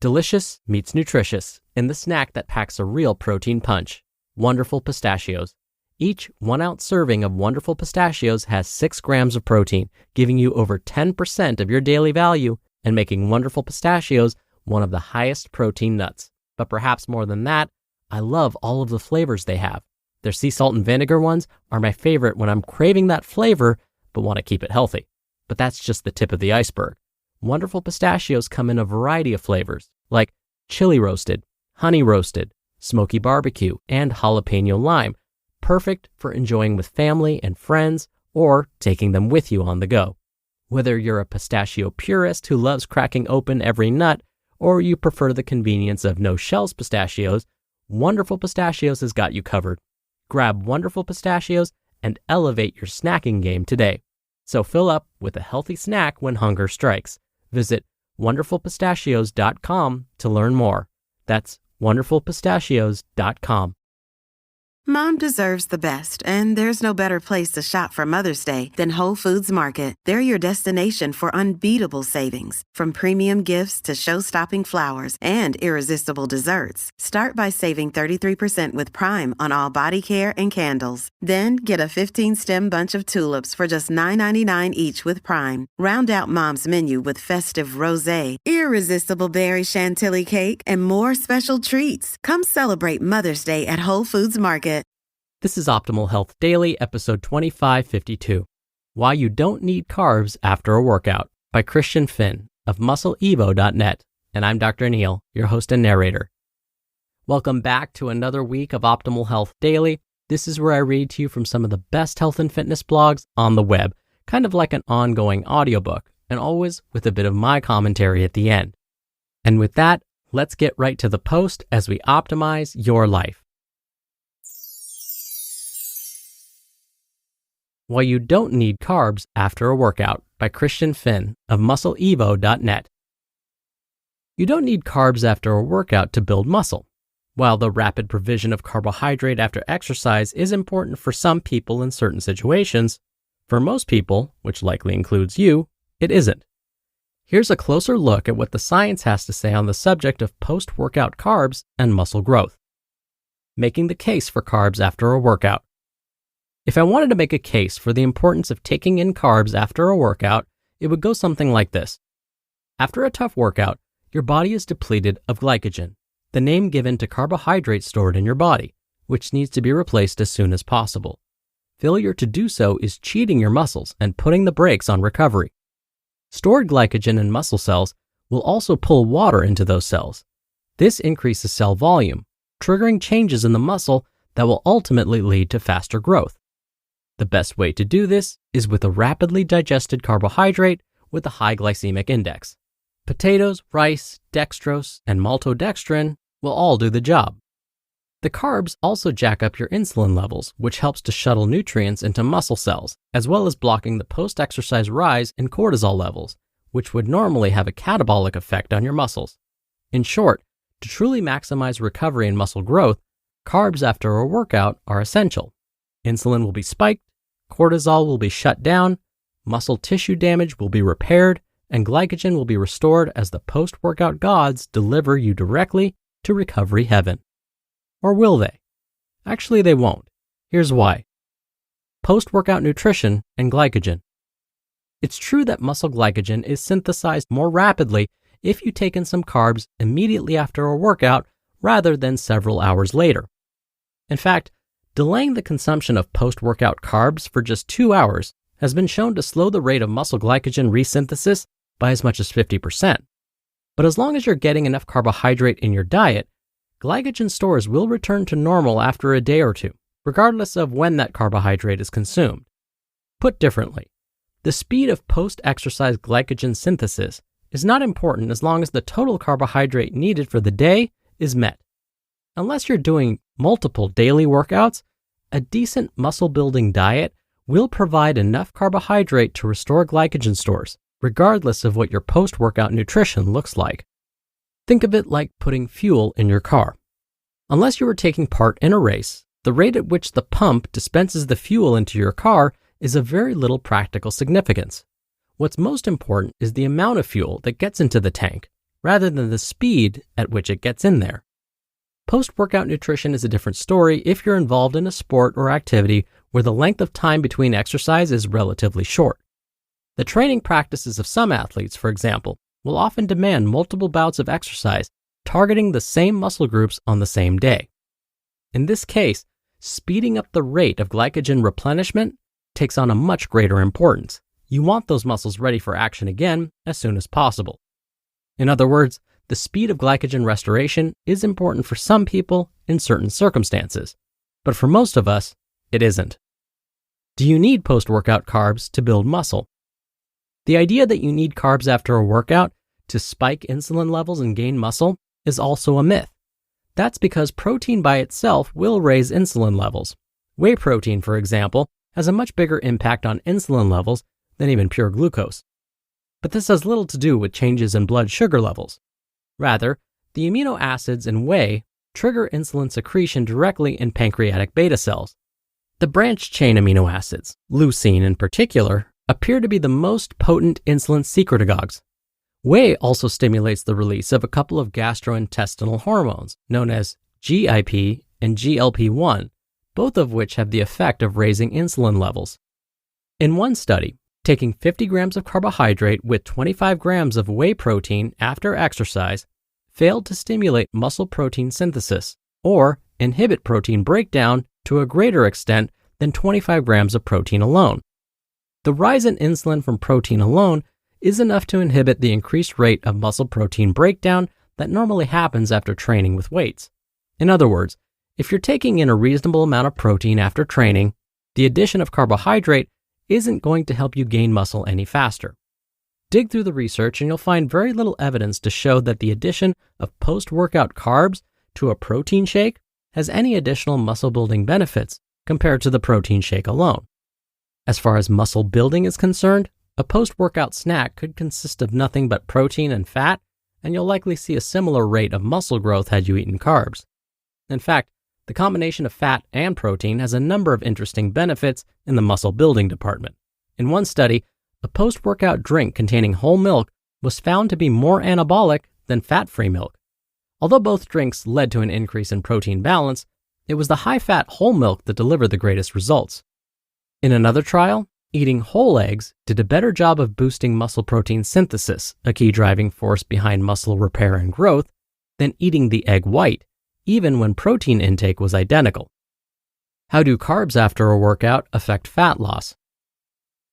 Delicious meets nutritious in the snack that packs a real protein punch. Wonderful Pistachios. Each 1-ounce serving of Wonderful Pistachios has 6 grams of protein, giving you over 10% of your daily value and making Wonderful Pistachios one of the highest protein nuts. But perhaps more than that, I love all of the flavors they have. Their sea salt and vinegar ones are my favorite when I'm craving that flavor but want to keep it healthy. But that's just the tip of the iceberg. Wonderful Pistachios come in a variety of flavors, like chili roasted, honey roasted, smoky barbecue, and jalapeno lime, perfect for enjoying with family and friends or taking them with you on the go. Whether you're a pistachio purist who loves cracking open every nut, or you prefer the convenience of no-shells pistachios, Wonderful Pistachios has got you covered. Grab Wonderful Pistachios and elevate your snacking game today. So fill up with a healthy snack when hunger strikes. Visit wonderfulpistachios.com to learn more. That's wonderfulpistachios.com. Mom deserves the best, and there's no better place to shop for Mother's Day than Whole Foods Market. They're your destination for unbeatable savings, from premium gifts to show-stopping flowers and irresistible desserts. Start by saving 33% with Prime on all body care and candles. Then get a 15-stem bunch of tulips for just $9.99 each with Prime. Round out Mom's menu with festive rosé, irresistible berry chantilly cake, and more special treats. Come celebrate Mother's Day at Whole Foods Market. This is Optimal Health Daily, episode 2552, Why You Don't Need Carbs After a Workout, by Christian Finn of MuscleEvo.net, and I'm Dr. Neil, your host and narrator. Welcome back to another week of Optimal Health Daily. This is where I read to you from some of the best health and fitness blogs on the web, kind of like an ongoing audiobook, and always with a bit of my commentary at the end. And with that, let's get right to the post as we optimize your life. Why You Don't Need Carbs After a Workout, by Christian Finn of MuscleEvo.net. You don't need carbs after a workout to build muscle. While the rapid provision of carbohydrate after exercise is important for some people in certain situations, for most people, which likely includes you, it isn't. Here's a closer look at what the science has to say on the subject of post-workout carbs and muscle growth. Making the case for carbs after a workout. If I wanted to make a case for the importance of taking in carbs after a workout, it would go something like this. After a tough workout, your body is depleted of glycogen, the name given to carbohydrates stored in your body, which needs to be replaced as soon as possible. Failure to do so is cheating your muscles and putting the brakes on recovery. Stored glycogen in muscle cells will also pull water into those cells. This increases cell volume, triggering changes in the muscle that will ultimately lead to faster growth. The best way to do this is with a rapidly digested carbohydrate with a high glycemic index. Potatoes, rice, dextrose, and maltodextrin will all do the job. The carbs also jack up your insulin levels, which helps to shuttle nutrients into muscle cells, as well as blocking the post-exercise rise in cortisol levels, which would normally have a catabolic effect on your muscles. In short, to truly maximize recovery and muscle growth, carbs after a workout are essential. Insulin will be spiked, cortisol will be shut down, muscle tissue damage will be repaired, and glycogen will be restored as the post-workout gods deliver you directly to recovery heaven. Or will they? Actually, they won't. Here's why. Post-workout nutrition and glycogen. It's true that muscle glycogen is synthesized more rapidly if you take in some carbs immediately after a workout rather than several hours later. In fact, delaying the consumption of post-workout carbs for just 2 hours has been shown to slow the rate of muscle glycogen resynthesis by as much as 50%. But as long as you're getting enough carbohydrate in your diet, glycogen stores will return to normal after a day or two, regardless of when that carbohydrate is consumed. Put differently, the speed of post-exercise glycogen synthesis is not important as long as the total carbohydrate needed for the day is met. Unless you're doing multiple daily workouts, a decent muscle-building diet will provide enough carbohydrate to restore glycogen stores, regardless of what your post-workout nutrition looks like. Think of it like putting fuel in your car. Unless you are taking part in a race, the rate at which the pump dispenses the fuel into your car is of very little practical significance. What's most important is the amount of fuel that gets into the tank, rather than the speed at which it gets in there. Post-workout nutrition is a different story if you're involved in a sport or activity where the length of time between exercise is relatively short. The training practices of some athletes, for example, will often demand multiple bouts of exercise targeting the same muscle groups on the same day. In this case, speeding up the rate of glycogen replenishment takes on a much greater importance. You want those muscles ready for action again as soon as possible. In other words, the speed of glycogen restoration is important for some people in certain circumstances, but for most of us, it isn't. Do you need post-workout carbs to build muscle? The idea that you need carbs after a workout to spike insulin levels and gain muscle is also a myth. That's because protein by itself will raise insulin levels. Whey protein, for example, has a much bigger impact on insulin levels than even pure glucose. But this has little to do with changes in blood sugar levels. Rather, the amino acids in whey trigger insulin secretion directly in pancreatic beta cells. The branched-chain amino acids, leucine in particular, appear to be the most potent insulin secretagogues. Whey also stimulates the release of a couple of gastrointestinal hormones known as GIP and GLP-1, both of which have the effect of raising insulin levels. In one study, taking 50 grams of carbohydrate with 25 grams of whey protein after exercise failed to stimulate muscle protein synthesis or inhibit protein breakdown to a greater extent than 25 grams of protein alone. The rise in insulin from protein alone is enough to inhibit the increased rate of muscle protein breakdown that normally happens after training with weights. In other words, if you're taking in a reasonable amount of protein after training, the addition of carbohydrate isn't going to help you gain muscle any faster. Dig through the research and you'll find very little evidence to show that the addition of post-workout carbs to a protein shake has any additional muscle building benefits compared to the protein shake alone. As far as muscle building is concerned, a post-workout snack could consist of nothing but protein and fat, and you'll likely see a similar rate of muscle growth had you eaten carbs. In fact, the combination of fat and protein has a number of interesting benefits in the muscle building department. In one study, a post-workout drink containing whole milk was found to be more anabolic than fat-free milk. Although both drinks led to an increase in protein balance, it was the high-fat whole milk that delivered the greatest results. In another trial, eating whole eggs did a better job of boosting muscle protein synthesis, a key driving force behind muscle repair and growth, than eating the egg white, even when protein intake was identical. How do carbs after a workout affect fat loss?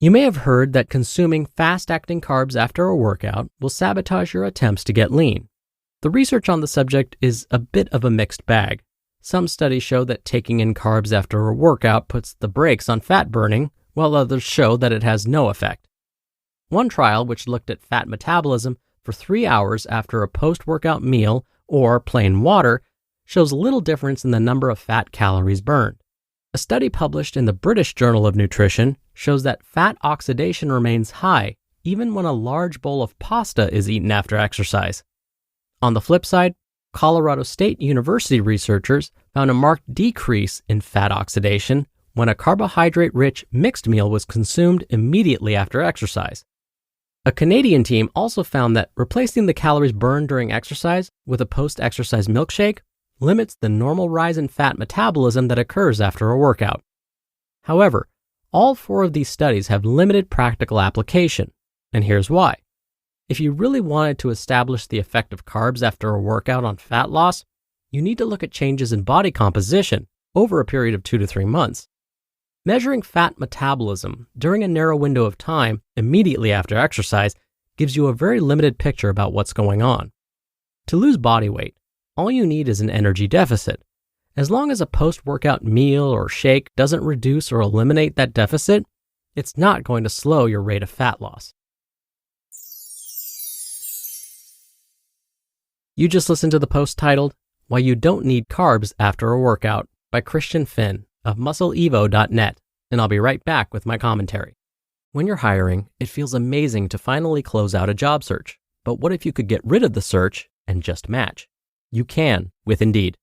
You may have heard that consuming fast-acting carbs after a workout will sabotage your attempts to get lean. The research on the subject is a bit of a mixed bag. Some studies show that taking in carbs after a workout puts the brakes on fat burning, while others show that it has no effect. One trial, which looked at fat metabolism for 3 hours after a post-workout meal or plain water, shows little difference in the number of fat calories burned. A study published in the British Journal of Nutrition shows that fat oxidation remains high even when a large bowl of pasta is eaten after exercise. On the flip side, Colorado State University researchers found a marked decrease in fat oxidation when a carbohydrate-rich mixed meal was consumed immediately after exercise. A Canadian team also found that replacing the calories burned during exercise with a post-exercise milkshake limits the normal rise in fat metabolism that occurs after a workout. However, all 4 of these studies have limited practical application, and here's why. If you really wanted to establish the effect of carbs after a workout on fat loss, you need to look at changes in body composition over a period of 2 to 3 months. Measuring fat metabolism during a narrow window of time immediately after exercise gives you a very limited picture about what's going on. To lose body weight, all you need is an energy deficit. As long as a post-workout meal or shake doesn't reduce or eliminate that deficit, it's not going to slow your rate of fat loss. You just listened to the post titled, Why You Don't Need Carbs After a Workout by Christian Finn of muscleevo.net, and I'll be right back with my commentary. When you're hiring, it feels amazing to finally close out a job search. But what if you could get rid of the search and just match? You can with Indeed.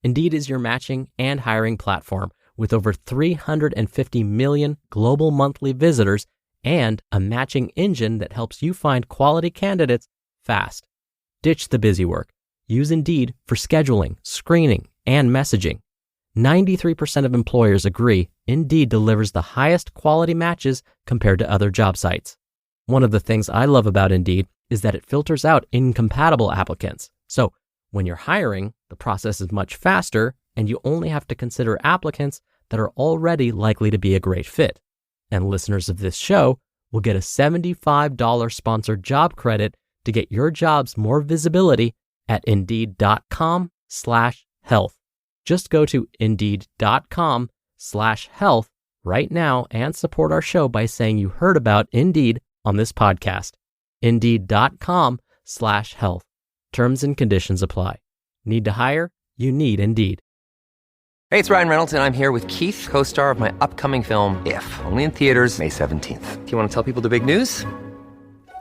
Indeed is your matching and hiring platform with over 350 million global monthly visitors and a matching engine that helps you find quality candidates fast. Ditch the busy work. Use Indeed for scheduling, screening, and messaging. 93% of employers agree Indeed delivers the highest quality matches compared to other job sites. One of the things I love about Indeed is that it filters out incompatible applicants. So when you're hiring, the process is much faster and you only have to consider applicants that are already likely to be a great fit. And listeners of this show will get a $75 sponsored job credit to get your jobs more visibility at Indeed.com/health. Just go to Indeed.com/health right now and support our show by saying you heard about Indeed on this podcast. Indeed.com/health. Terms and conditions apply. Need to hire? You need Indeed. Hey, it's Ryan Reynolds, and I'm here with Keith, co-star of my upcoming film, If, only in theaters May 17th. Do you want to tell people the big news?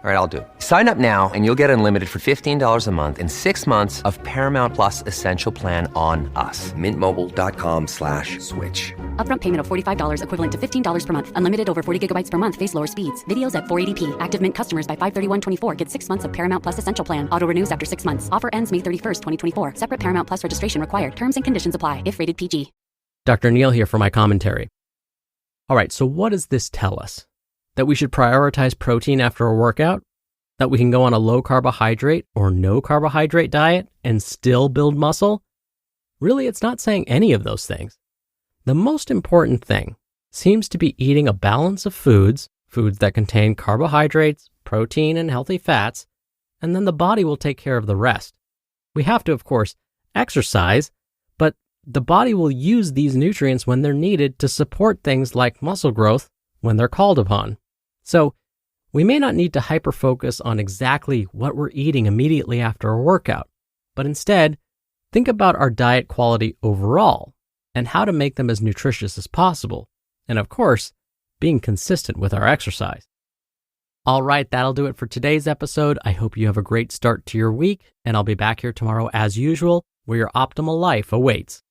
All right, I'll do it. Sign up now and you'll get unlimited for $15 a month and 6 months of Paramount Plus Essential Plan on us. MintMobile.com/switch. Upfront payment of $45 equivalent to $15 per month. Unlimited over 40 gigabytes per month. Face lower speeds. Videos at 480p. Active Mint customers by 531.24 get 6 months of Paramount Plus Essential Plan. Auto renews after 6 months. Offer ends May 31st, 2024. Separate Paramount Plus registration required. Terms and conditions apply if rated PG. Dr. Neal here for my commentary. All right, so what does this tell us? That we should prioritize protein after a workout? That we can go on a low carbohydrate or no carbohydrate diet and still build muscle? Really, it's not saying any of those things. The most important thing seems to be eating a balance of foods that contain carbohydrates, protein, and healthy fats, and then the body will take care of the rest. We have to, of course, exercise, but the body will use these nutrients when they're needed to support things like muscle growth when they're called upon. So, we may not need to hyper-focus on exactly what we're eating immediately after a workout, but instead, think about our diet quality overall and how to make them as nutritious as possible. And of course, being consistent with our exercise. All right, that'll do it for today's episode. I hope you have a great start to your week, and I'll be back here tomorrow as usual, where your optimal life awaits.